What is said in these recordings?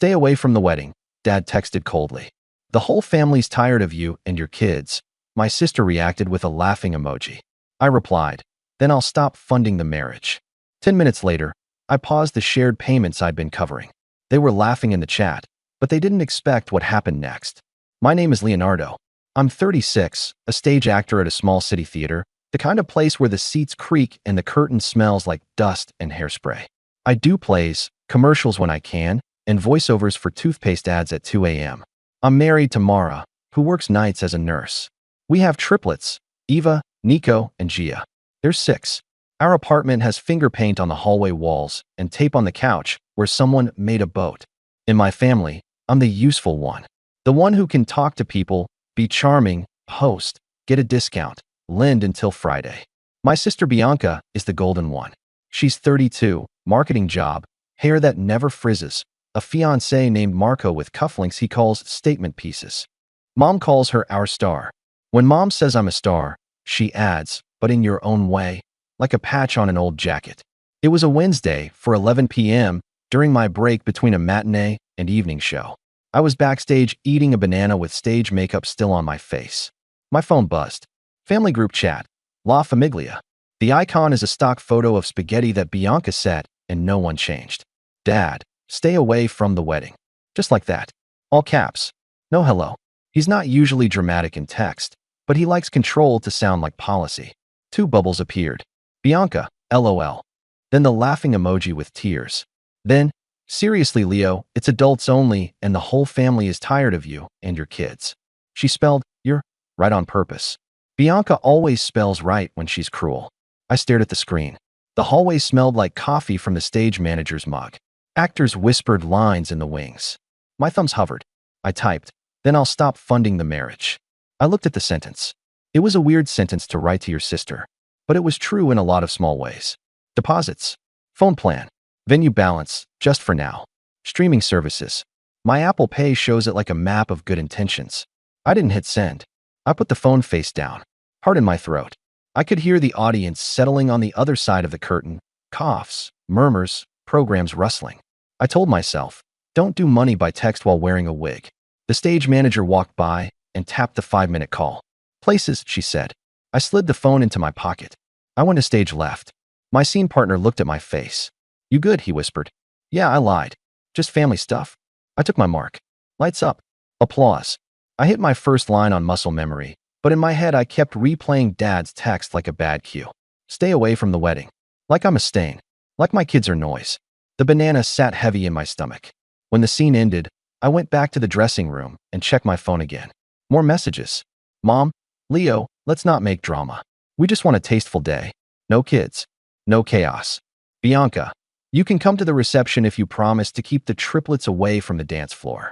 Stay away from the wedding, Dad texted coldly. The whole family's tired of you and your kids. My sister reacted with a laughing emoji. I replied, then I'll stop funding the marriage. 10 minutes later, I paused the shared payments I'd been covering. They were laughing in the chat, but they didn't expect what happened next. My name is Leonardo. I'm 36, a stage actor at a small city theater, the kind of place where the seats creak and the curtain smells like dust and hairspray. I do plays, commercials when I can, and voiceovers for toothpaste ads at 2 a.m. I'm married to Mara, who works nights as a nurse. We have triplets, Eva, Nico, and Gia. There's 6. Our apartment has finger paint on the hallway walls and tape on the couch where someone made a boat. In my family, I'm the useful one. The one who can talk to people, be charming, host, get a discount, lend until Friday. My sister Bianca is the golden one. She's 32, marketing job, hair that never frizzes, a fiancé named Marco with cufflinks he calls statement pieces. Mom calls her our star. When Mom says I'm a star, she adds, but in your own way, like a patch on an old jacket. It was a Wednesday for 11 p.m. during my break between a matinee and evening show. I was backstage eating a banana with stage makeup still on my face. My phone buzzed. Family group chat. La Famiglia. The icon is a stock photo of spaghetti that Bianca set and no one changed. Dad, stay away from the wedding. Just like that. All caps. No hello. He's not usually dramatic in text, but he likes control to sound like policy. 2 bubbles appeared. Bianca, LOL. Then the laughing emoji with tears. Then, seriously Leo, it's adults only and the whole family is tired of you and your kids. She spelled, you're, right on purpose. Bianca always spells right when she's cruel. I stared at the screen. The hallway smelled like coffee from the stage manager's mug. Actors whispered lines in the wings. My thumbs hovered. I typed, then I'll stop funding the marriage. I looked at the sentence. It was a weird sentence to write to your sister, but it was true in a lot of small ways. Deposits. Phone plan. Venue balance, just for now. Streaming services. My Apple Pay shows it like a map of good intentions. I didn't hit send. I put the phone face down. Heart in my throat. I could hear the audience settling on the other side of the curtain. Coughs, murmurs, programs rustling. I told myself, don't do money by text while wearing a wig. The stage manager walked by and tapped the 5-minute call. Places, she said. I slid the phone into my pocket. I went to stage left. My scene partner looked at my face. You good, he whispered. Yeah, I lied. Just family stuff. I took my mark. Lights up. Applause. I hit my first line on muscle memory, but in my head I kept replaying Dad's text like a bad cue. Stay away from the wedding. Like I'm a stain. Like my kids are noise. The banana sat heavy in my stomach. When the scene ended, I went back to the dressing room and checked my phone again. More messages. Mom, Leo, let's not make drama. We just want a tasteful day. No kids. No chaos. Bianca, you can come to the reception if you promise to keep the triplets away from the dance floor.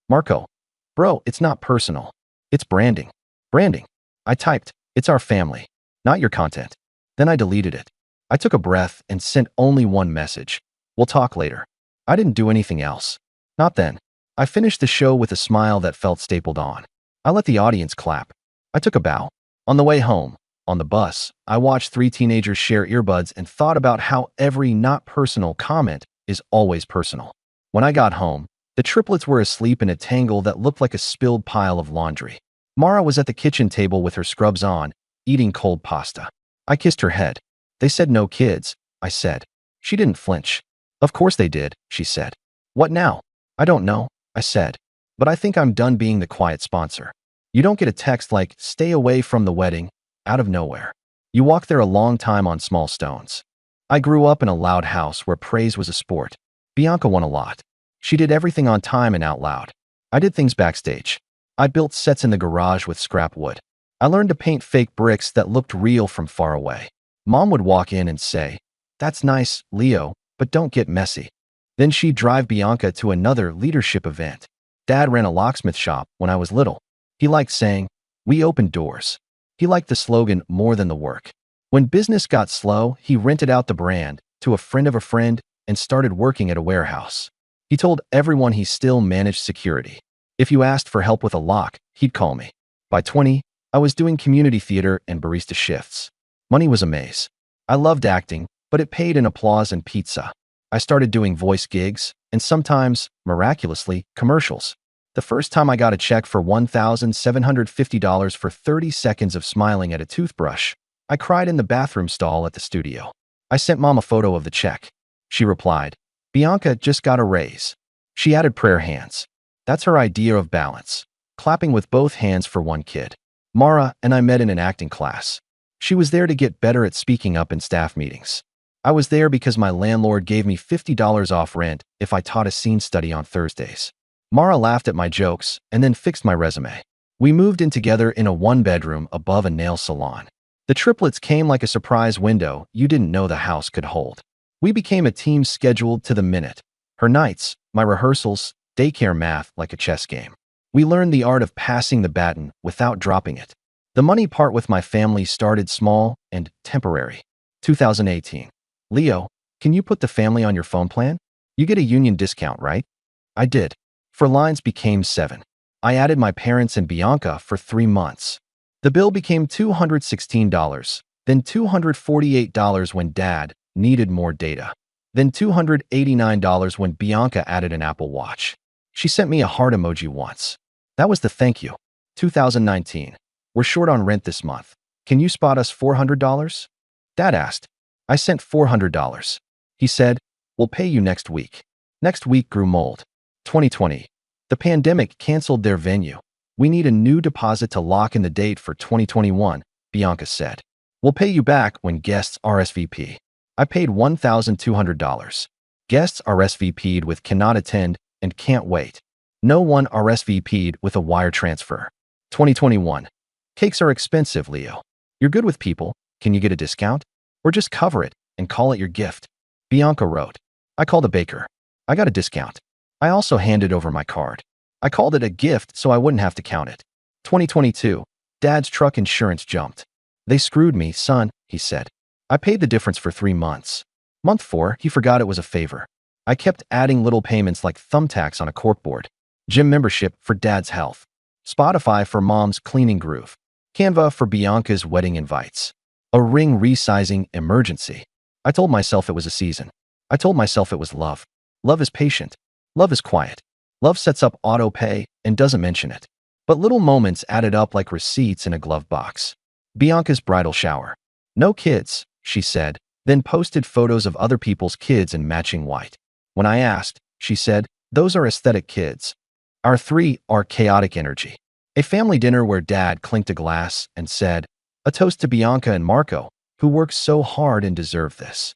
Marco, bro, it's not personal. It's branding. Branding. I typed, it's our family, not your content. Then I deleted it. I took a breath and sent only one message. We'll talk later. I didn't do anything else. Not then. I finished the show with a smile that felt stapled on. I let the audience clap. I took a bow. On the way home, on the bus, I watched 3 teenagers share earbuds and thought about how every not personal comment is always personal. When I got home, the triplets were asleep in a tangle that looked like a spilled pile of laundry. Mara was at the kitchen table with her scrubs on, eating cold pasta. I kissed her head. They said no kids, I said. She didn't flinch. Of course they did, she said. What now? I don't know, I said. But I think I'm done being the quiet sponsor. You don't get a text like, stay away from the wedding, out of nowhere. You walk there a long time on small stones. I grew up in a loud house where praise was a sport. Bianca won a lot. She did everything on time and out loud. I did things backstage. I built sets in the garage with scrap wood. I learned to paint fake bricks that looked real from far away. Mom would walk in and say, that's nice, Leo, but don't get messy. Then she'd drive Bianca to another leadership event. Dad ran a locksmith shop when I was little. He liked saying, we opened doors. He liked the slogan more than the work. When business got slow, he rented out the brand to a friend of a friend and started working at a warehouse. He told everyone he still managed security. If you asked for help with a lock, he'd call me. By 20, I was doing community theater and barista shifts. Money was a maze. I loved acting, but it paid in applause and pizza. I started doing voice gigs and sometimes, miraculously, commercials. The first time I got a check for $1,750 for 30 seconds of smiling at a toothbrush, I cried in the bathroom stall at the studio. I sent Mom a photo of the check. She replied, "Bianca just got a raise." She added prayer hands. That's her idea of balance, clapping with both hands for one kid. Mara and I met in an acting class. She was there to get better at speaking up in staff meetings. I was there because my landlord gave me $50 off rent if I taught a scene study on Thursdays. Mara laughed at my jokes and then fixed my resume. We moved in together in a one-bedroom above a nail salon. The triplets came like a surprise window you didn't know the house could hold. We became a team scheduled to the minute. Her nights, my rehearsals, daycare math like a chess game. We learned the art of passing the baton without dropping it. The money part with my family started small and temporary. 2018. Leo, can you put the family on your phone plan? You get a union discount, right? I did. For lines became 7. I added my parents and Bianca for 3 months. The bill became $216, then $248 when Dad needed more data, then $289 when Bianca added an Apple Watch. She sent me a heart emoji once. That was the thank you. 2019. We're short on rent this month. Can you spot us $400? Dad asked. I sent $400. He said, we'll pay you next week. Next week grew mold. 2020. The pandemic canceled their venue. We need a new deposit to lock in the date for 2021, Bianca said. We'll pay you back when guests RSVP. I paid $1,200. Guests RSVP'd with cannot attend and can't wait. No one RSVP'd with a wire transfer. 2021. Cakes are expensive, Leo. You're good with people. Can you get a discount? Or just cover it and call it your gift? Bianca wrote. I called a baker. I got a discount. I also handed over my card. I called it a gift so I wouldn't have to count it. 2022. Dad's truck insurance jumped. They screwed me, son, he said. I paid the difference for 3 months. Month 4, he forgot it was a favor. I kept adding little payments like thumbtacks on a corkboard. Gym membership for Dad's health. Spotify for Mom's cleaning groove. Canva for Bianca's wedding invites. A ring resizing emergency. I told myself it was a season. I told myself it was love. Love is patient. Love is quiet. Love sets up auto pay and doesn't mention it. But little moments added up like receipts in a glove box. Bianca's bridal shower. No kids, she said, then posted photos of other people's kids in matching white. When I asked, she said, those are aesthetic kids. Our 3 are chaotic energy. A family dinner where Dad clinked a glass and said, a toast to Bianca and Marco, who worked so hard and deserve this.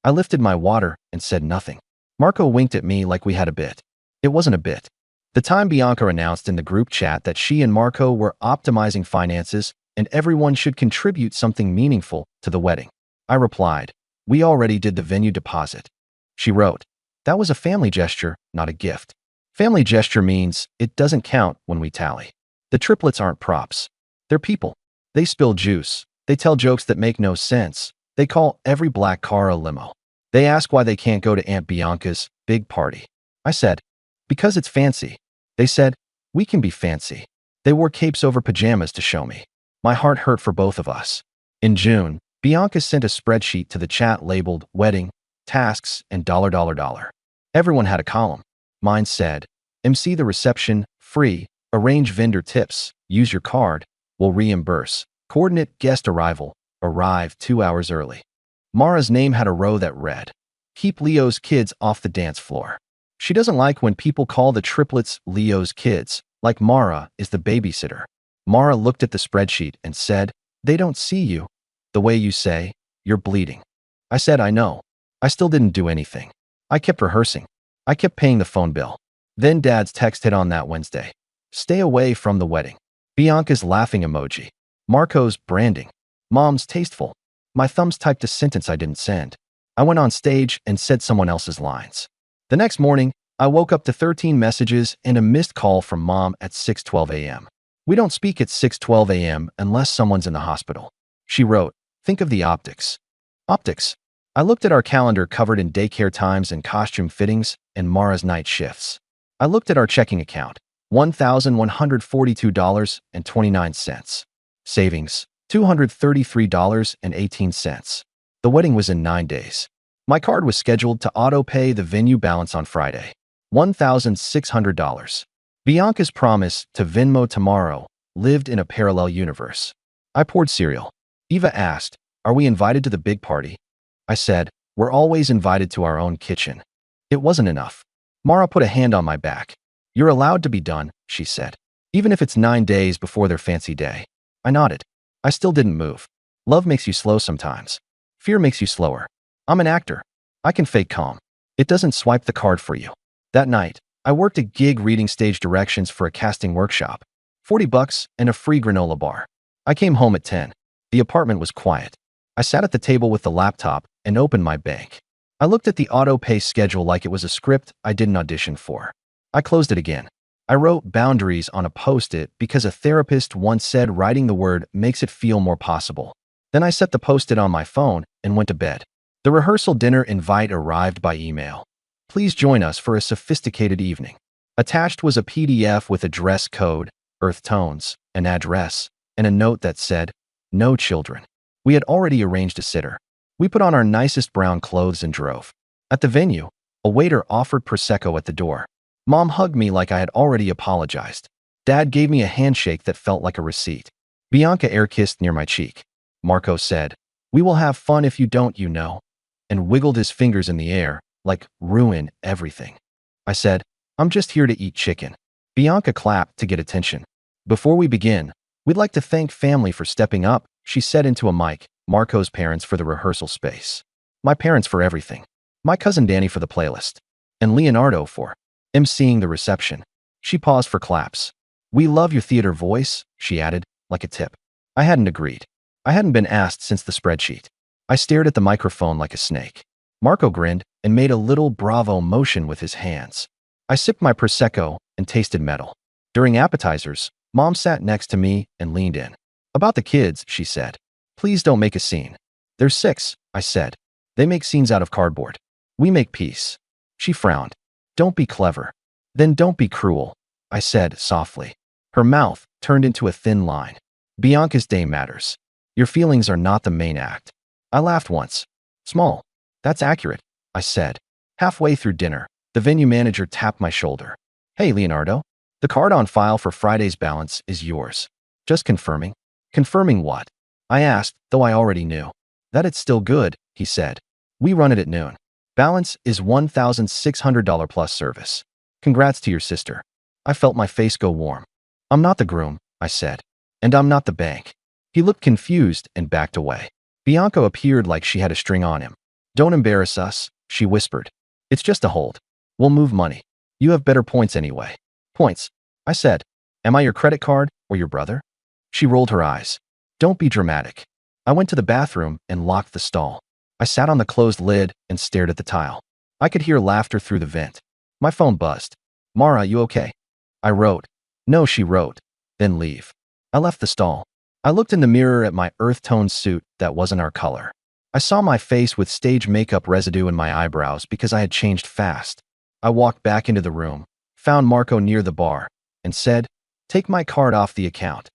I lifted my water and said nothing. Marco winked at me like we had a bit. It wasn't a bit. The time Bianca announced in the group chat that she and Marco were optimizing finances and everyone should contribute something meaningful to the wedding. I replied, we already did the venue deposit. She wrote, that was a family gesture, not a gift. Family gesture means it doesn't count when we tally. The triplets aren't props. They're people. They spill juice. They tell jokes that make no sense. They call every black car a limo. They ask why they can't go to Aunt Bianca's big party. I said, because it's fancy. They said, we can be fancy. They wore capes over pajamas to show me. My heart hurt for both of us. In June, Bianca sent a spreadsheet to the chat labeled wedding, tasks, and $. Everyone had a column. Mine said, MC the reception, free, arrange vendor tips, use your card, will reimburse, coordinate guest arrival, arrive 2 hours early. Mara's name had a row that read, keep Leo's kids off the dance floor. She doesn't like when people call the triplets Leo's kids, like Mara is the babysitter. Mara looked at the spreadsheet and said, they don't see you. The way you say, you're bleeding. I said, I know. I still didn't do anything. I kept rehearsing. I kept paying the phone bill. Then Dad's text hit on that Wednesday. Stay away from the wedding. Bianca's laughing emoji. Marco's branding. Mom's tasteful. My thumbs typed a sentence I didn't send. I went on stage and said someone else's lines. The next morning, I woke up to 13 messages and a missed call from Mom at 6:12 a.m. We don't speak at 6:12 a.m. unless someone's in the hospital. She wrote, think of the optics. Optics. I looked at our calendar covered in daycare times and costume fittings and Mara's night shifts. I looked at our checking account, $1,142.29. Savings, $233.18. The wedding was in 9 days. My card was scheduled to auto-pay the venue balance on Friday. $1,600. Bianca's promise to Venmo tomorrow lived in a parallel universe. I poured cereal. Eva asked, "Are we invited to the big party?" I said, "We're always invited to our own kitchen." It wasn't enough. Mara put a hand on my back. "You're allowed to be done," she said. "Even if it's 9 days before their fancy day." I nodded. I still didn't move. Love makes you slow sometimes. Fear makes you slower. I'm an actor. I can fake calm. It doesn't swipe the card for you. That night, I worked a gig reading stage directions for a casting workshop. $40 and a free granola bar. I came home at 10. The apartment was quiet. I sat at the table with the laptop and opened my bank. I looked at the auto-pay schedule like it was a script I didn't audition for. I closed it again. I wrote boundaries on a post-it because a therapist once said writing the word makes it feel more possible. Then I set the post-it on my phone and went to bed. The rehearsal dinner invite arrived by email. "Please join us for a sophisticated evening." Attached was a PDF with a dress code, earth tones, an address, and a note that said, "No children." We had already arranged a sitter. We put on our nicest brown clothes and drove. At the venue, a waiter offered Prosecco at the door. Mom hugged me like I had already apologized. Dad gave me a handshake that felt like a receipt. Bianca air-kissed near my cheek. Marco said, "We will have fun if you don't, you know," and wiggled his fingers in the air, like ruin everything. I said, "I'm just here to eat chicken." Bianca clapped to get attention. "Before we begin, we'd like to thank family for stepping up," she said into a mic. "Marco's parents for the rehearsal space. My parents for everything. My cousin Danny for the playlist. And Leonardo for emceeing the reception." She paused for claps. "We love your theater voice," she added, like a tip. I hadn't agreed. I hadn't been asked since the spreadsheet. I stared at the microphone like a snake. Marco grinned and made a little bravo motion with his hands. I sipped my Prosecco and tasted metal. During appetizers, Mom sat next to me and leaned in. "About the kids," she said. "Please don't make a scene." "There's 6, I said. "They make scenes out of cardboard. We make peace." She frowned. "Don't be clever." "Then don't be cruel," I said softly. Her mouth turned into a thin line. "Bianca's day matters. Your feelings are not the main act." I laughed once. "Small. That's accurate," I said. Halfway through dinner, the venue manager tapped my shoulder. "Hey, Leonardo. The card on file for Friday's balance is yours." "Just confirming." "Confirming what?" I asked, though I already knew. "That it's still good," he said. "We run it at noon. Balance is $1,600 plus service. Congrats to your sister." I felt my face go warm. "I'm not the groom," I said. "And I'm not the bank." He looked confused and backed away. Bianca appeared like she had a string on him. "Don't embarrass us," she whispered. "It's just a hold. We'll move money. You have better points anyway." "Points?" I said. "Am I your credit card or your brother?" She rolled her eyes. "Don't be dramatic." I went to the bathroom and locked the stall. I sat on the closed lid and stared at the tile. I could hear laughter through the vent. My phone buzzed. "Mara, you okay?" I wrote. "No," she wrote. "Then leave." I left the stall. I looked in the mirror at my earth-toned suit that wasn't our color. I saw my face with stage makeup residue in my eyebrows because I had changed fast. I walked back into the room, found Marco near the bar, and said, "Take my card off the account."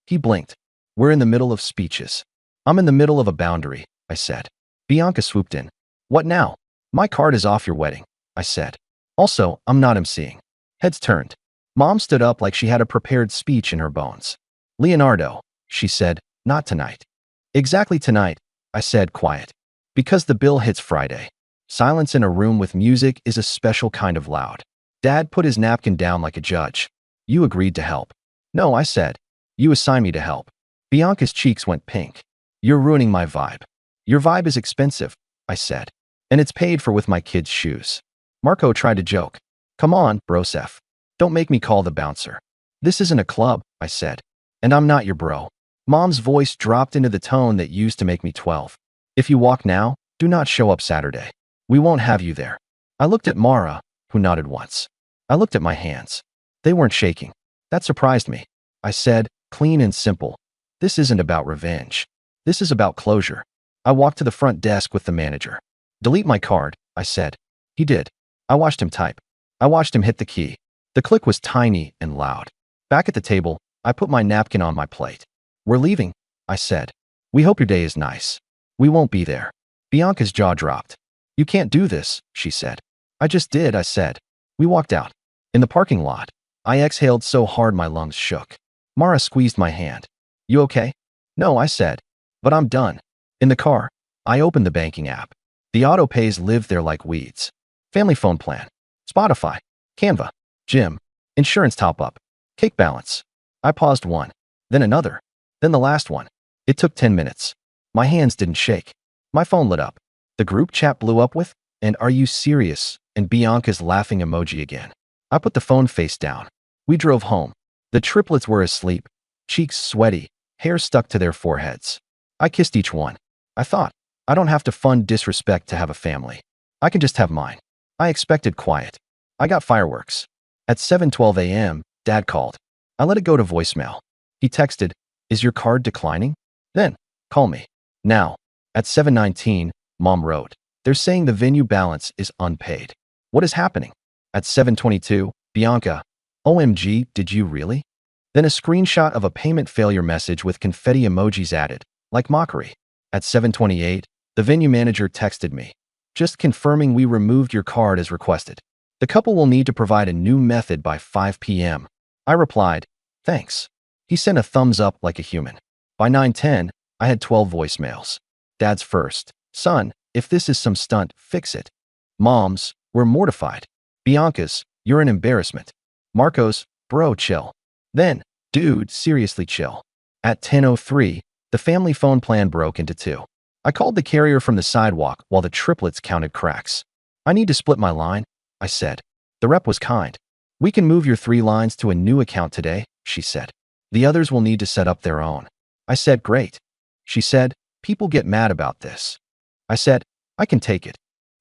He blinked. "We're in the middle of speeches." "I'm in the middle of a boundary," I said. Bianca swooped in. "What now?" "My card is off your wedding," I said. "Also, I'm not emceeing." Heads turned. Mom stood up like she had a prepared speech in her bones. "Leonardo," she said, "not tonight." "Exactly tonight," I said, quiet. "Because the bill hits Friday." Silence in a room with music is a special kind of loud. Dad put his napkin down like a judge. "You agreed to help." "No," I said. "You assigned me to help." Bianca's cheeks went pink. "You're ruining my vibe." "Your vibe is expensive," I said. "And it's paid for with my kids' shoes." Marco tried to joke. "Come on, Brosef. Don't make me call the bouncer." "This isn't a club," I said. "And I'm not your bro." Mom's voice dropped into the tone that used to make me 12. "If you walk now, do not show up Saturday. We won't have you there." I looked at Mara, who nodded once. I looked at my hands. They weren't shaking. That surprised me. I said, clean and simple, "This isn't about revenge. This is about closure." I walked to the front desk with the manager. "Delete my card," I said. He did. I watched him type. I watched him hit the key. The click was tiny and loud. Back at the table, I put my napkin on my plate. "We're leaving," I said. "We hope your day is nice." "We won't be there." Bianca's jaw dropped. You can't do this, she said. I just did, I said. We walked out. In the parking lot, I exhaled so hard my lungs shook. Mara squeezed my hand. You okay? No, I said. But I'm done. In the car, I opened the banking app. The auto pays lived there like weeds. Family phone plan, Spotify, Canva, gym, insurance top-up, cake balance. I paused one, then another, then the last one. It took 10 minutes. My hands didn't shake. My phone lit up. The group chat blew up with, "And are you serious?" and Bianca's laughing emoji again. I put the phone face down. We drove home. The triplets were asleep, cheeks sweaty, hair stuck to their foreheads. I kissed each one. I thought, I don't have to fund disrespect to have a family. I can just have mine. I expected quiet. I got fireworks. At 7:12 a.m., Dad called. I let it go to voicemail. He texted, "Is your card declining? Then, call me. Now." At 7:19, Mom wrote, "They're saying the venue balance is unpaid. What is happening?" At 7:22, Bianca, "OMG, did you really?" Then a screenshot of a payment failure message with confetti emojis added, like mockery. At 7:28, the venue manager texted me, "Just confirming we removed your card as requested. The couple will need to provide a new method by 5 p.m. I replied, "Thanks." He sent a thumbs up like a human. By 9:10, I had 12 voicemails. Dad's first, "Son, if this is some stunt, fix it." Mom's, "We're mortified." Bianca's, "You're an embarrassment." Marco's, "Bro, chill." Then, "Dude, seriously chill." At 10:03, the family phone plan broke into two. I called the carrier from the sidewalk while the triplets counted cracks. "I need to split my line," I said. The rep was kind. "We can move your 3 lines to a new account today," she said. "The others will need to set up their own." I said, "Great." She said, "People get mad about this." I said, "I can take it."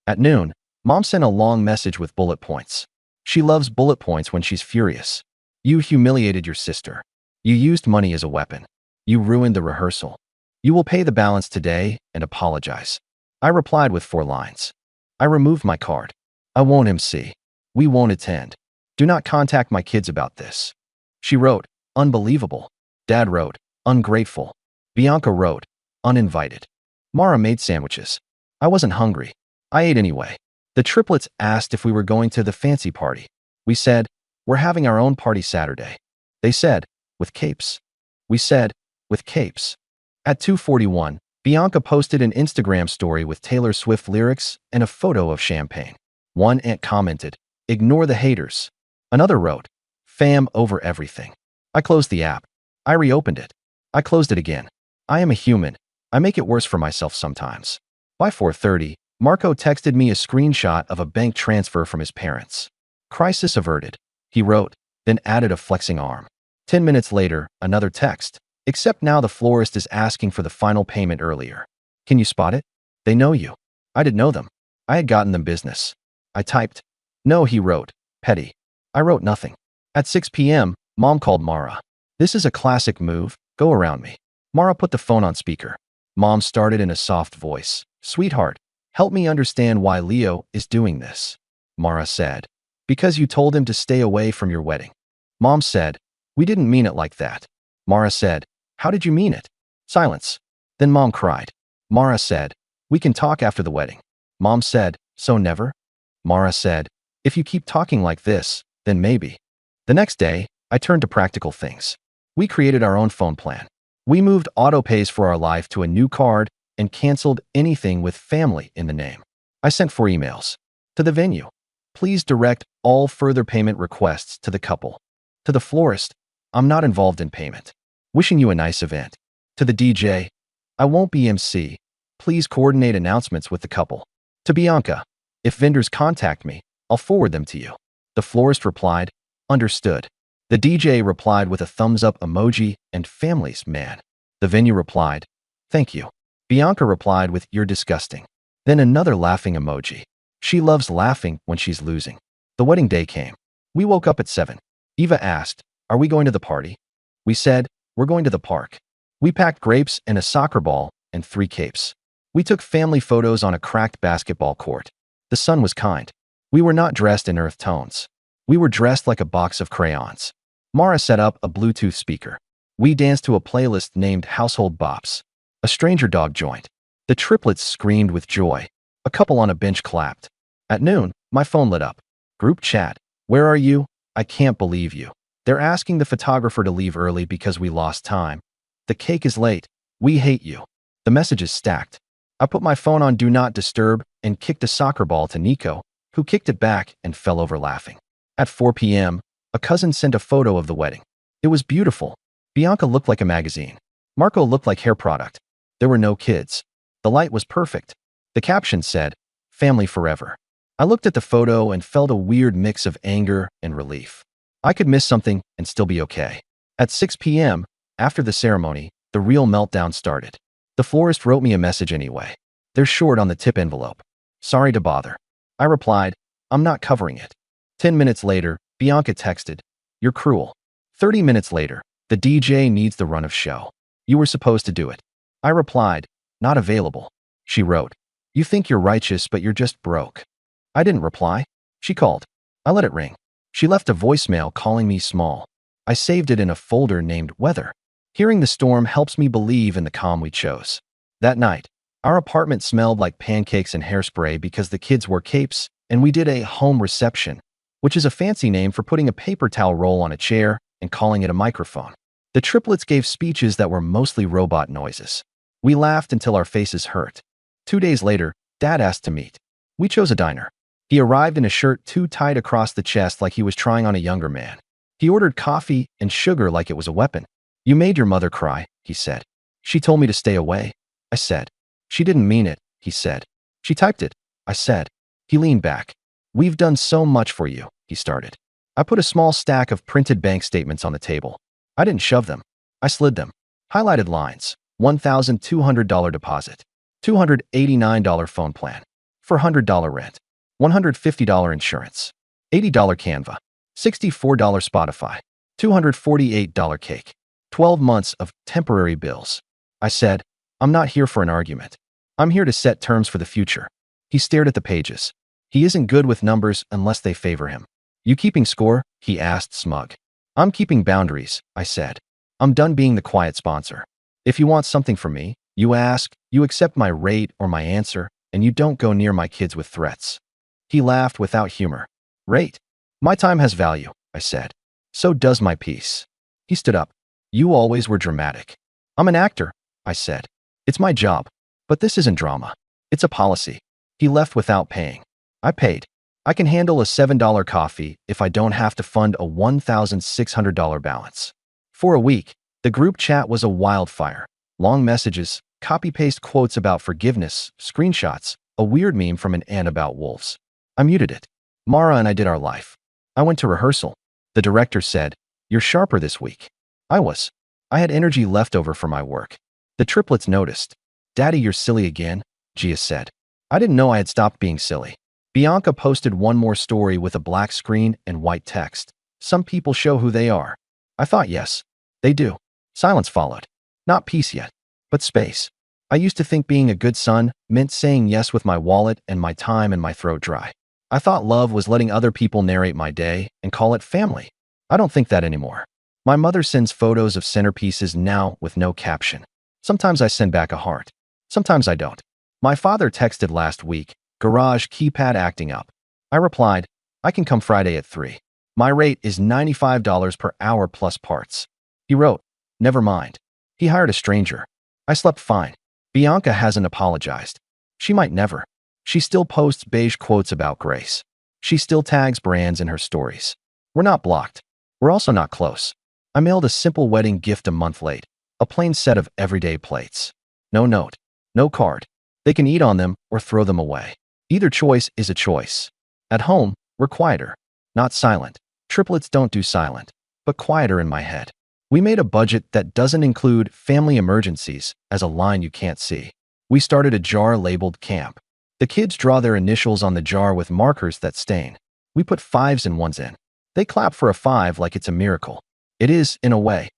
At noon, Mom sent a long message with bullet points. She loves bullet points when she's furious. "You humiliated your sister. You used money as a weapon. You ruined the rehearsal. You will pay the balance today and apologize." I replied with 4 lines. "I removed my card. I won't MC. We won't attend. Do not contact my kids about this." She wrote, "Unbelievable." Dad wrote, "Ungrateful." Bianca wrote, "Uninvited." Mara made sandwiches. I wasn't hungry. I ate anyway. The triplets asked if we were going to the fancy party. We said, "We're having our own party Saturday." They said, "With capes." We said, "With capes." At 2:41, Bianca posted an Instagram story with Taylor Swift lyrics and a photo of champagne. One aunt commented, "Ignore the haters." Another wrote, "Fam over everything." I closed the app. I reopened it. I closed it again. I am a human. I make it worse for myself sometimes. By 4:30, Marco texted me a screenshot of a bank transfer from his parents. "Crisis averted," he wrote, then added a flexing arm. 10 minutes later, another text. "Except now the florist is asking for the final payment earlier. Can you spot it? They know you." I didn't know them. I had gotten them business. I typed, "No," he wrote, "Petty." I wrote nothing. At 6 p.m., Mom called Mara. "This is a classic move. Go around me." Mara put the phone on speaker. Mom started in a soft voice. "Sweetheart, help me understand why Leo is doing this." Mara said, "Because you told him to stay away from your wedding." Mom said, "We didn't mean it like that." Mara said, "How did you mean it?" Silence. Then Mom cried. Mara said, "We can talk after the wedding." Mom said, "So never?" Mara said, "If you keep talking like this, then maybe." The next day, I turned to practical things. We created our own phone plan. We moved auto pays for our life to a new card and canceled anything with family in the name. I sent 4 emails. To the venue, "Please direct all further payment requests to the couple." To the florist, "I'm not involved in payment. Wishing you a nice event." To the DJ, "I won't be MC. Please coordinate announcements with the couple." To Bianca, "If vendors contact me, I'll forward them to you." The florist replied, "Understood." The DJ replied with a thumbs up emoji and "Families, man." The venue replied, "Thank you." Bianca replied with "You're disgusting." Then another laughing emoji. She loves laughing when she's losing. The wedding day came. We woke up at 7. Eva asked, "Are we going to the party?" We said, "We're going to the park." We packed grapes and a soccer ball and 3 capes. We took family photos on a cracked basketball court. The sun was kind. We were not dressed in earth tones. We were dressed like a box of crayons. Mara set up a Bluetooth speaker. We danced to a playlist named Household Bops. A stranger dog joined. The triplets screamed with joy. A couple on a bench clapped. At noon, my phone lit up. Group chat. Where are you? I can't believe you. They're asking the photographer to leave early because we lost time. The cake is late. We hate you. The message is stacked. I put my phone on Do Not Disturb and kicked a soccer ball to Nico, who kicked it back and fell over laughing. At 4 p.m., a cousin sent a photo of the wedding. It was beautiful. Bianca looked like a magazine. Marco looked like hair product. There were no kids. The light was perfect. The caption said, "Family forever." I looked at the photo and felt a weird mix of anger and relief. I could miss something and still be okay. At 6 p.m., after the ceremony, the real meltdown started. The florist wrote me a message anyway. They're short on the tip envelope. Sorry to bother. I replied, I'm not covering it. 10 minutes later, Bianca texted, You're cruel. 30 minutes later, the DJ needs the run of show. You were supposed to do it. I replied, Not available. She wrote, You think you're righteous, but you're just broke. I didn't reply. She called. I let it ring. She left a voicemail calling me small. I saved it in a folder named Weather. Hearing the storm helps me believe in the calm we chose. That night, our apartment smelled like pancakes and hairspray because the kids wore capes, and we did a home reception, which is a fancy name for putting a paper towel roll on a chair and calling it a microphone. The triplets gave speeches that were mostly robot noises. We laughed until our faces hurt. 2 days later, Dad asked to meet. We chose a diner. He arrived in a shirt too tight across the chest like he was trying on a younger man. He ordered coffee and sugar like it was a weapon. You made your mother cry, he said. She told me to stay away. I said. She didn't mean it, he said. She typed it, I said. He leaned back. We've done so much for you, he started. I put a small stack of printed bank statements on the table. I didn't shove them. I slid them. Highlighted lines. $1,200 deposit. $289 phone plan. $400 rent. $150 insurance. $80 Canva. $64 Spotify. $248 cake. 12 months of temporary bills. I said, I'm not here for an argument. I'm here to set terms for the future. He stared at the pages. He isn't good with numbers unless they favor him. You keeping score? He asked, smug. I'm keeping boundaries, I said. I'm done being the quiet sponsor. If you want something from me, you ask, you accept my rate or my answer, and you don't go near my kids with threats. He laughed without humor. Rate? My time has value, I said. So does my peace. He stood up. You always were dramatic. I'm an actor, I said. It's my job. But this isn't drama. It's a policy. He left without paying. I paid. I can handle a $7 coffee if I don't have to fund a $1,600 balance. For a week, the group chat was a wildfire. Long messages, copy-paste quotes about forgiveness, screenshots, a weird meme from an aunt about wolves. I muted it. Mara and I did our life. I went to rehearsal. The director said, You're sharper this week. I was. I had energy left over for my work. The triplets noticed. Daddy, you're silly again, Gia said. I didn't know I had stopped being silly. Bianca posted one more story with a black screen and white text. Some people show who they are. I thought yes, they do. Silence followed. Not peace yet, but space. I used to think being a good son meant saying yes with my wallet and my time and my throat dry. I thought love was letting other people narrate my day and call it family. I don't think that anymore. My mother sends photos of centerpieces now with no caption. Sometimes I send back a heart. Sometimes I don't. My father texted last week, garage keypad acting up. I replied, I can come Friday at 3. My rate is $95 per hour plus parts. He wrote, never mind. He hired a stranger. I slept fine. Bianca hasn't apologized. She might never. She still posts beige quotes about grace. She still tags brands in her stories. We're not blocked. We're also not close. I mailed a simple wedding gift a month late, a plain set of everyday plates. No note, no card. They can eat on them or throw them away. Either choice is a choice. At home, we're quieter, not silent. Triplets don't do silent, but quieter in my head. We made a budget that doesn't include family emergencies as a line you can't see. We started a jar labeled camp. The kids draw their initials on the jar with markers that stain. We put 5s and 1s in. They clap for a 5 like it's a miracle. It is, in a way.